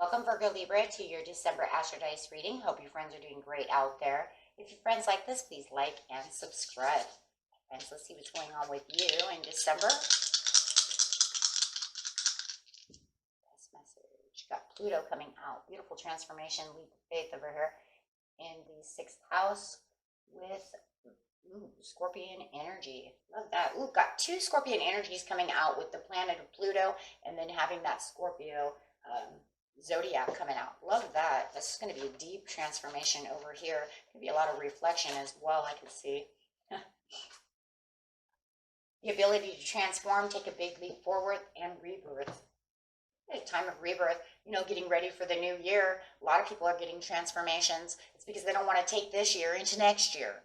Welcome, Virgo Libra, to your December Astrodice reading. Hope your friends are doing great out there. If your friends like this, please like and subscribe. Friends, let's see what's going on with you in December. Best message. Got Pluto coming out. Beautiful transformation. Leap of faith over here in the 6th house with Scorpion energy. Love that. Ooh, got 2 Scorpion energies coming out with the planet of Pluto and then having that Scorpio Zodiac coming out. Love that. This is going to be a deep transformation over here. Going to be a lot of reflection as well, I can see. The ability to transform, take a big leap forward, and rebirth. A time of rebirth, you know, getting ready for the new year. A lot of people are getting transformations. It's because they don't want to take this year into next year.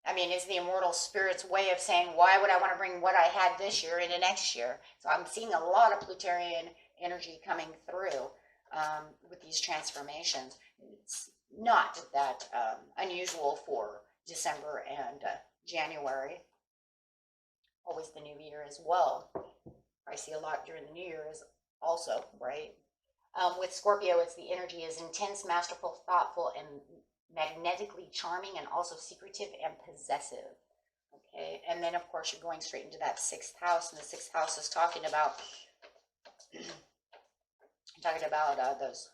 I mean, it's the immortal spirit's way of saying, why would I want to bring what I had this year into next year? So I'm seeing a lot of Plutonian energy coming through with these transformations. It's not that unusual for December and January. Always the new year as well. I see a lot during the new year is also, right? With Scorpio, it's the energy is intense, masterful, thoughtful, and magnetically charming, and also secretive and possessive. Okay, and then of course you're going straight into that 6th house, and the 6th house is talking about those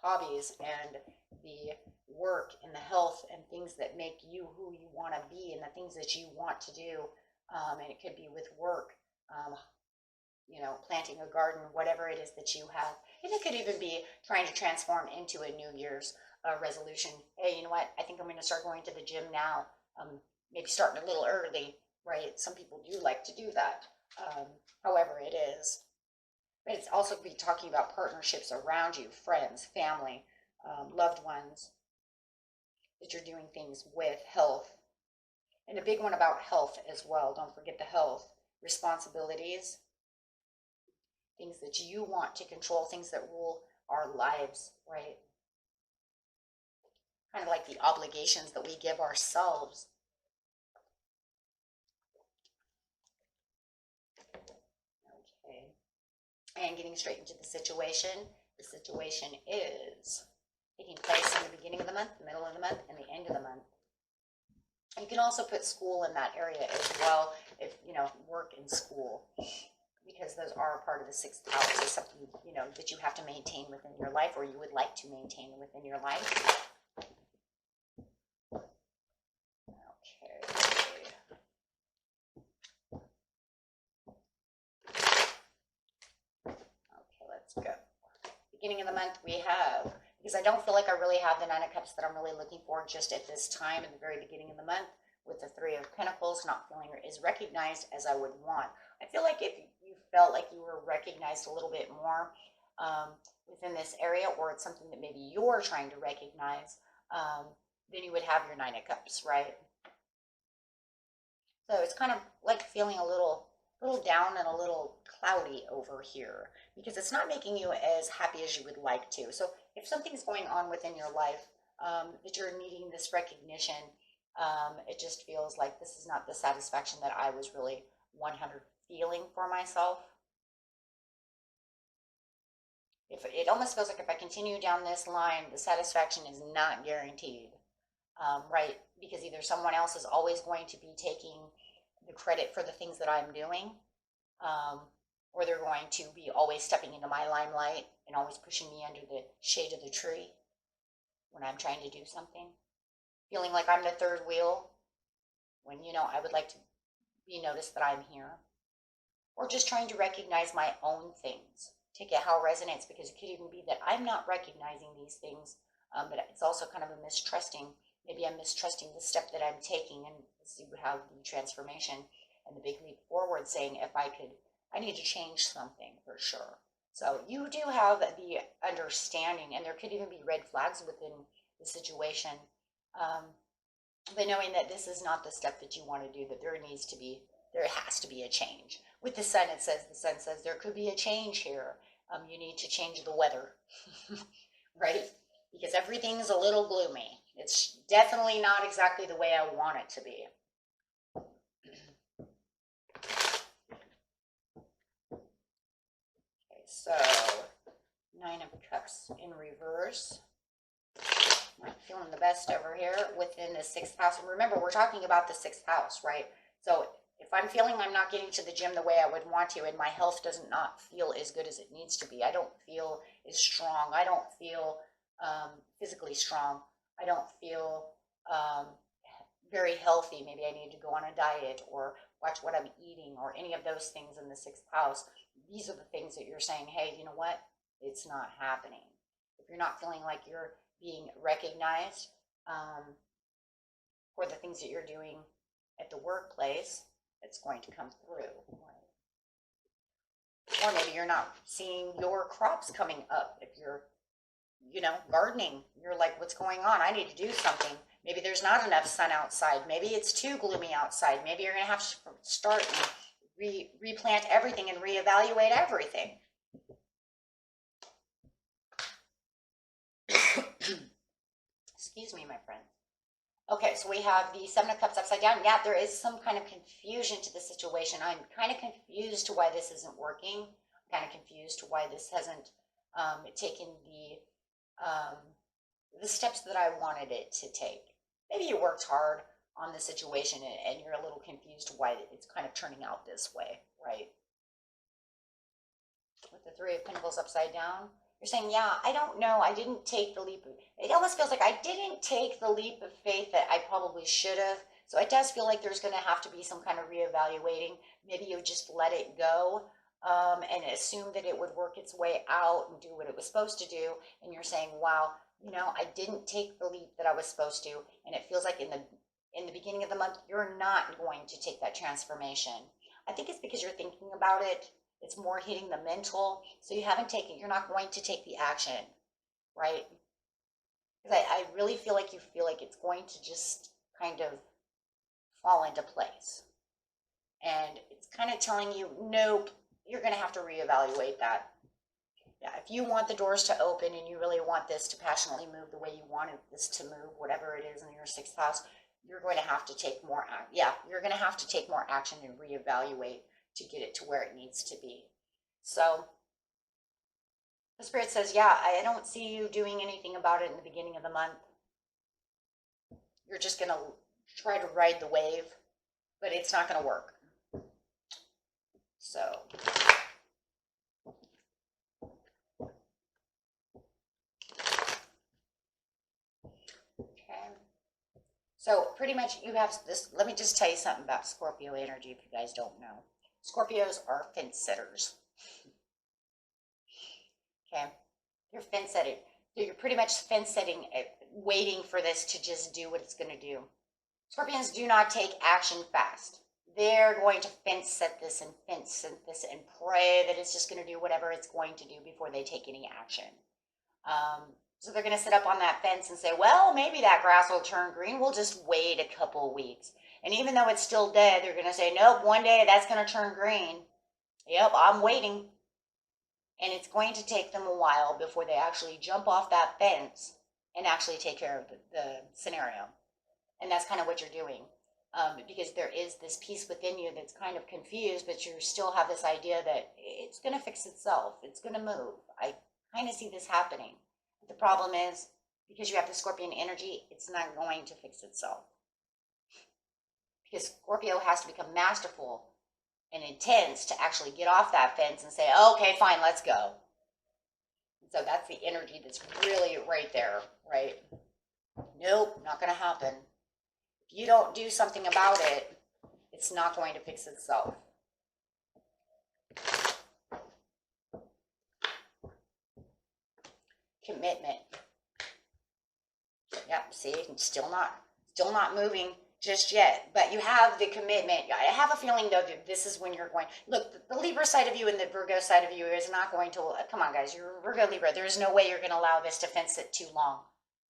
hobbies and the work and the health and things that make you who you want to be and the things that you want to do. And it could be with work, you know, planting a garden, whatever it is that you have. And it could even be trying to transform into a New Year's resolution. Hey, you know what? I think I'm going to start going to the gym now. Maybe starting a little early, right? Some people do like to do that. However it is. But it's also be talking about partnerships around you, friends, family, loved ones that you're doing things with, health. And a big one about health as well. Don't forget the health, responsibilities, things that you want to control, things that rule our lives, right? Kind of like the obligations that we give ourselves. Okay. And getting straight into the situation. The situation is taking place in the beginning of the month, the middle of the month, and the end of the month. You can also put school in that area as well, if, you know, work and school, because those are part of the 6th house. It's something, you know, that you have to maintain within your life, or you would like to maintain within your life. Okay, let's go. Beginning of the month we have, because I don't feel like I really have the 9 of Cups that I'm really looking for just at this time in the very beginning of the month, with the 3 of Pentacles not feeling as recognized as I would want. I feel like if you felt like you were recognized a little bit more within this area, or it's something that maybe you're trying to recognize, then you would have your 9 of Cups, right? So it's kind of like feeling a little down and a little cloudy over here, because it's not making you as happy as you would like to. So if something's going on within your life that you're needing this recognition, it just feels like this is not the satisfaction that I was really 100 feeling for myself. It almost feels like if I continue down this line, the satisfaction is not guaranteed, right? Because either someone else is always going to be taking the credit for the things that I'm doing, or they're going to be always stepping into my limelight and always pushing me under the shade of the tree when I'm trying to do something. Feeling like I'm the 3rd wheel when, you know, I would like to be noticed that I'm here. Or just trying to recognize my own things. Take it how it resonates, because it could even be that I'm not recognizing these things, but it's also kind of a mistrusting. Maybe I'm mistrusting the step that I'm taking, and you would have the transformation and the big leap forward, saying I need to change something for sure. So you do have the understanding, and there could even be red flags within the situation, but knowing that this is not the step that you want to do, that there has to be a change. With the sun, the sun says there could be a change here. You need to change the weather, right? Because everything's a little gloomy. It's definitely not exactly the way I want it to be. Okay, so Nine of Cups in reverse. Not feeling the best over here within the 6th house. And remember, we're talking about the 6th house, right? So if I'm feeling I'm not getting to the gym the way I would want to, and my health does not feel as good as it needs to be, I don't feel as strong, I don't feel physically strong, I don't feel very healthy, maybe I need to go on a diet or watch what I'm eating or any of those things in the 6th house, these are the things that you're saying, hey, you know what? It's not happening. If you're not feeling like you're being recognized for the things that you're doing at the workplace, it's going to come through. Or maybe you're not seeing your crops coming up. If you're, gardening, you're like, what's going on? I need to do something. Maybe there's not enough sun outside. Maybe it's too gloomy outside. Maybe you're going to have to start and replant everything and reevaluate everything. Excuse me, my friend. Okay, so we have the 7 of Cups upside down. Yeah, there is some kind of confusion to the situation. I'm kind of confused to why this isn't working. I'm kind of confused to why this hasn't taken the steps that I wanted it to take. Maybe you worked hard on the situation and you're a little confused why it's kind of turning out this way, right? With the 3 of Pentacles upside down, you're saying, yeah, I don't know. I didn't take the leap. It almost feels like I didn't take the leap of faith that I probably should have. So it does feel like there's going to have to be some kind of reevaluating. Maybe you just let it go and assume that it would work its way out and do what it was supposed to do. And you're saying, wow, I didn't take the leap that I was supposed to. And it feels like in the beginning of the month, you're not going to take that transformation. I think it's because you're thinking about it. It's more hitting the mental. So you're not going to take the action, right? Because I really feel like it's going to just kind of fall into place. And it's kind of telling you, nope, you're going to have to reevaluate that. Yeah, if you want the doors to open and you really want this to passionately move the way you wanted this to move, whatever it is in your 6th house, you're going to have to take more you're going to have to take more action and reevaluate to get it to where it needs to be. So the Spirit says, yeah, I don't see you doing anything about it in the beginning of the month. You're just going to try to ride the wave, but it's not going to work. So so pretty much you have this. Let me just tell you something about Scorpio energy if you guys don't know. Scorpios are fence sitters. Okay, you're fence setting. You're pretty much fence setting, waiting for this to just do what it's going to do. Scorpions do not take action fast. They're going to fence set this and pray that it's just going to do whatever it's going to do before they take any action. So they're going to sit up on that fence and say, well, maybe that grass will turn green. We'll just wait a couple weeks. And even though it's still dead, they're going to say, nope, one day that's going to turn green. Yep, I'm waiting. And it's going to take them a while before they actually jump off that fence and actually take care of the scenario. And that's kind of what you're doing. Because there is this piece within you that's kind of confused, but you still have this idea that it's going to fix itself. It's going to move. I kind of see this happening. The problem is, because you have the Scorpion energy, it's not going to fix itself. Because Scorpio has to become masterful and intense to actually get off that fence and say, okay, fine, let's go. So that's the energy that's really right there, right? Nope, not going to happen. If you don't do something about it, it's not going to fix itself. Commitment. Yep, see, it's still not moving just yet, but you have the commitment. I have a feeling though that this is when you're going, look, the Libra side of you and the Virgo side of you is not going to, come on guys, you're Virgo Libra, there's no way you're going to allow this to fence it too long,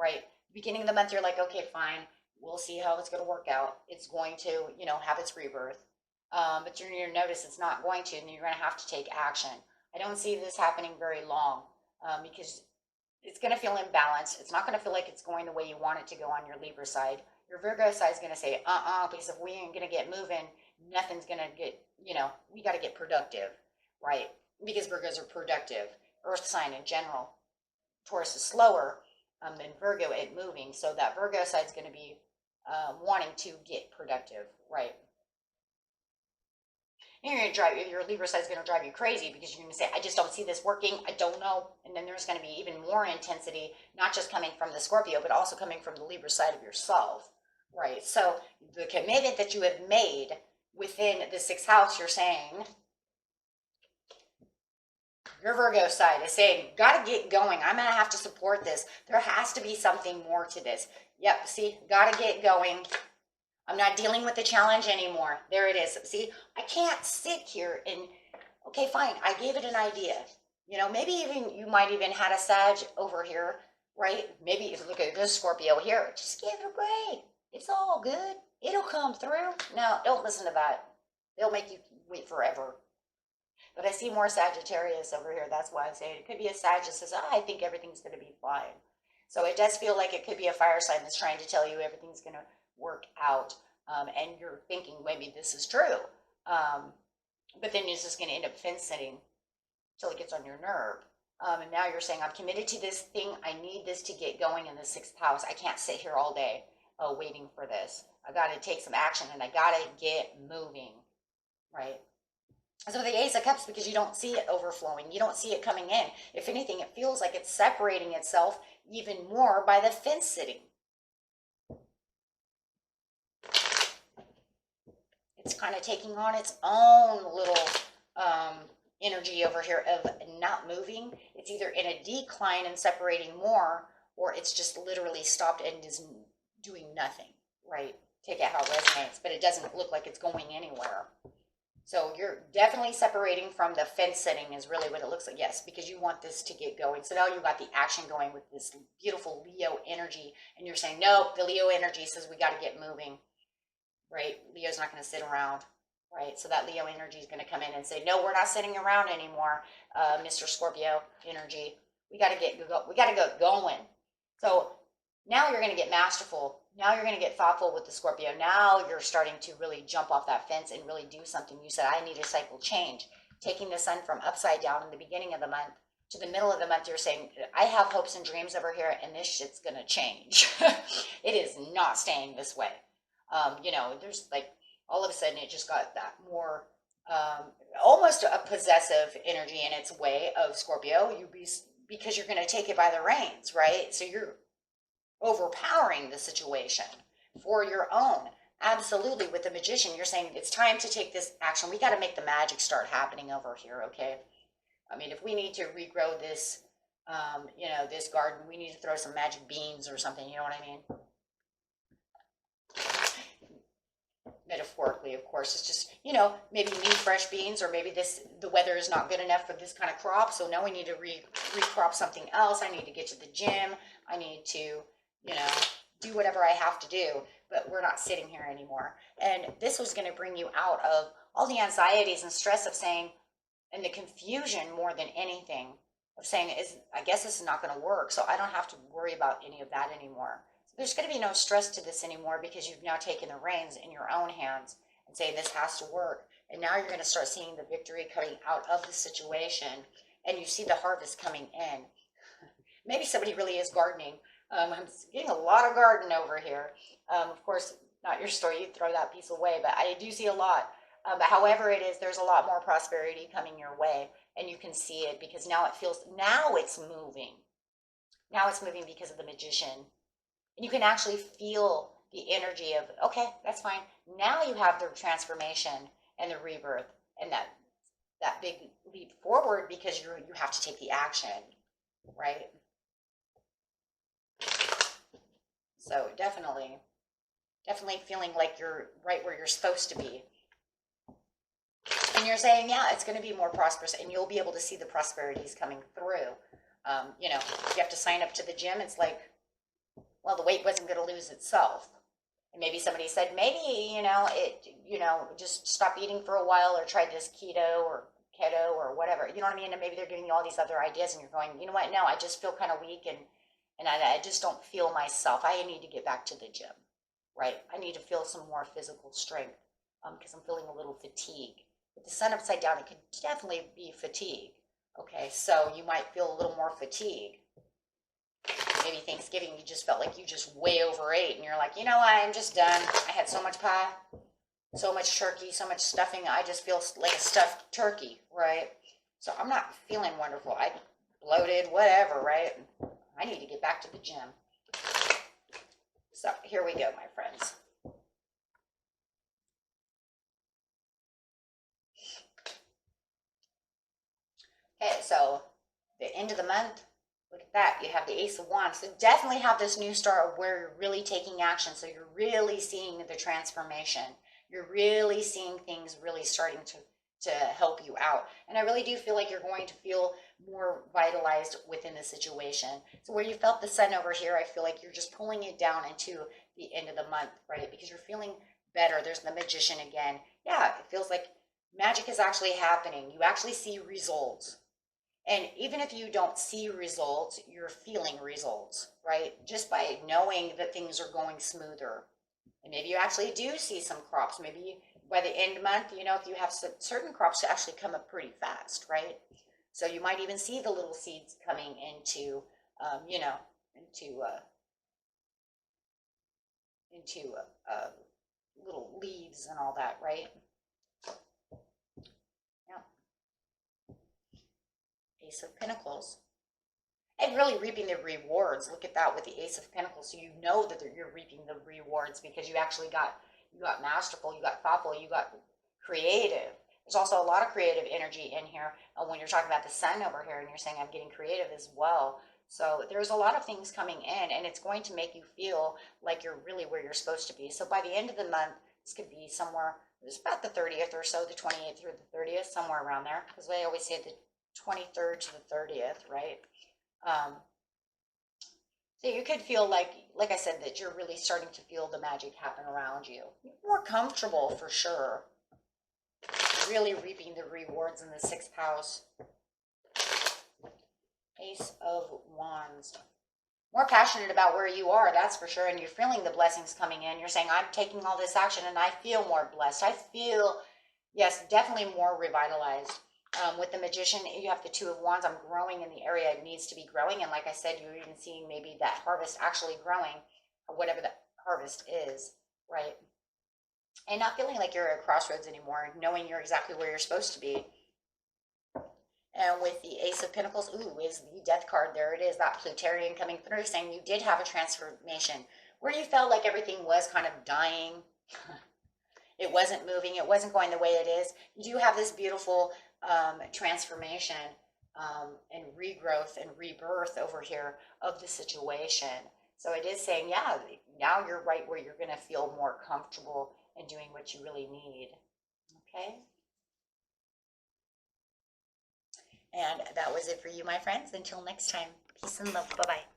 right? Beginning of the month, you're like, okay, fine, we'll see how it's going to work out. It's going to, have its rebirth, but you're going to notice it's not going to, and you're going to have to take action. I don't see this happening very long because it's going to feel imbalanced. It's not going to feel like it's going the way you want it to go on your Libra side. Your Virgo side is going to say, because if we ain't going to get moving, nothing's going to get, we got to get productive, right? Because Virgos are productive. earth sign in general. Taurus is slower than Virgo at moving, so that Virgo side is going to be wanting to get productive, right? And you're going to drive, your Libra side is going to drive you crazy because you're going to say, I just don't see this working. I don't know. And then there's going to be even more intensity, not just coming from the Scorpio, but also coming from the Libra side of yourself, right? So the commitment that you have made within the 6th house, you're saying, your Virgo side is saying, got to get going. I'm going to have to support this. There has to be something more to this. Yep, see, got to get going. I'm not dealing with the challenge anymore. There it is. See, I can't sit here and, okay, fine, I gave it an idea. You know, maybe even you might even had a Sag over here, right? Maybe if you look at this Scorpio here, just give it a break. It's all good. It'll come through. No, don't listen to that. They'll make you wait forever. But I see more Sagittarius over here. That's why I say it could be a Sag that says, I think everything's going to be fine. So it does feel like it could be a fire sign that's trying to tell you everything's going to work out. And you're thinking maybe this is true. But then it's just going to end up fence sitting until it gets on your nerve. And now you're saying, I'm committed to this thing. I need this to get going in the 6th house. I can't sit here all day waiting for this. I got to take some action and I got to get moving, right? So the Ace of Cups, because you don't see it overflowing, you don't see it coming in. If anything, it feels like it's separating itself even more by the fence sitting. It's kind of taking on its own little energy over here of not moving. It's either in a decline and separating more, or it's just literally stopped and is doing nothing, right? Take it how it resonates, but it doesn't look like it's going anywhere. So you're definitely separating from the fence sitting is really what it looks like. Yes, because you want this to get going. So now you got the action going with this beautiful Leo energy. And you're saying, no, the Leo energy says we got to get moving, right? Leo's not going to sit around, right? So that Leo energy is going to come in and say, no, we're not sitting around anymore, Mr. Scorpio energy. We got to get going. So now you're going to get masterful. Now you're going to get thoughtful with the Scorpio. Now you're starting to really jump off that fence and really do something. You said, I need a cycle change. Taking the sun from upside down in the beginning of the month to the middle of the month, you're saying, I have hopes and dreams over here, and this shit's going to change. It is not staying this way. You know, there's like, all of a sudden, it just got that more, almost a possessive energy in its way of Scorpio. Because you're going to take it by the reins, right? So you're overpowering the situation for your own. Absolutely. With the Magician, you're saying it's time to take this action. We got to make the magic start happening over here, okay? I mean, if we need to regrow this, you know, this garden, we need to throw some magic beans or something, you know what I mean? Metaphorically, of course, it's just, you know, maybe you need fresh beans, or maybe the weather is not good enough for this kind of crop, so now we need to recrop something else. I need to get to the gym. I need to, you know, do whatever I have to do, but we're not sitting here anymore. And this was going to bring you out of all the anxieties and stress of saying, and the confusion more than anything of saying, I guess this is not going to work, so I don't have to worry about any of that anymore. So there's going to be no stress to this anymore because you've now taken the reins in your own hands and say this has to work. And now you're going to start seeing the victory coming out of the situation, and you see the harvest coming in. Maybe somebody really is gardening. I'm getting a lot of garden over here. Of course, not your story, you throw that piece away, but I do see a lot. But however it is, there's a lot more prosperity coming your way, and you can see it because now it's moving. Now it's moving because of the Magician. And you can actually feel the energy of, okay, that's fine. Now you have the transformation and the rebirth and that big leap forward because you have to take the action, right? So definitely feeling like you're right where you're supposed to be. And you're saying, yeah, it's going to be more prosperous, and you'll be able to see the prosperities coming through. You know, you have to sign up to the gym. It's like, well, the weight wasn't going to lose itself. And maybe somebody said, maybe, just stop eating for a while or try this keto or whatever. You know what I mean? And maybe they're giving you all these other ideas, and you're going, you know what? No, I just feel kind of weak, and I just don't feel myself. I need to get back to the gym, right? I need to feel some more physical strength because I'm feeling a little fatigue. With the sun upside down, it could definitely be fatigue. Okay, so you might feel a little more fatigue. Maybe Thanksgiving, you just felt like you just way overate and you're like, you know what, I'm just done. I had so much pie, so much turkey, so much stuffing. I just feel like a stuffed turkey, right? So I'm not feeling wonderful. I bloated, whatever, right? I need to get back to the gym. So here we go, my friends. Okay, so the end of the month, look at that. You have the Ace of Wands. So definitely have this new start of where you're really taking action. So you're really seeing the transformation. You're really seeing things really starting to help you out. And I really do feel like you're going to feel more vitalized within the situation. So where you felt the sun over here, I feel like you're just pulling it down into the end of the month, right? Because you're feeling better. There's the Magician again. Yeah, it feels like magic is actually happening. You actually see results. And even if you don't see results, you're feeling results, right? Just by knowing that things are going smoother. And maybe you actually do see some crops. Maybe by the end of the month, you know, if you have certain crops to actually come up pretty fast, right? So you might even see the little seeds coming into, you know, into little leaves and all that, right? Yeah. Ace of Pentacles. And really reaping the rewards. Look at that with the Ace of Pentacles. So you know that you're reaping the rewards because you actually got masterful, you got thoughtful, you got creative. There's also a lot of creative energy in here when you're talking about the sun over here and you're saying I'm getting creative as well. So there's a lot of things coming in and it's going to make you feel like you're really where you're supposed to be. So by the end of the month, this could be somewhere, it's about the 30th or so, the 28th through the 30th, somewhere around there. Because I always say the 23rd to the 30th, right? So you could feel like I said, that you're really starting to feel the magic happen around you. More comfortable for sure. Really reaping the rewards in the 6th house. Ace of Wands. More passionate about where you are, that's for sure. And you're feeling the blessings coming in. You're saying, I'm taking all this action and I feel more blessed. I feel, yes, definitely more revitalized. With the Magician, you have the Two of Wands. I'm growing in the area it needs to be growing. And like I said, you're even seeing maybe that harvest actually growing, or whatever that harvest is, right? And not feeling like you're at a crossroads anymore, knowing you're exactly where you're supposed to be. And with the Ace of Pentacles, ooh, is the Death card. There it is, that Plutarian coming through, saying you did have a transformation where you felt like everything was kind of dying. It wasn't moving. It wasn't going the way it is. You do have this beautiful transformation and regrowth and rebirth over here of the situation. So it is saying, yeah, now you're right where you're going to feel more comfortable in doing what you really need. Okay. And that was it for you, my friends. Until next time, peace and love. Bye-bye.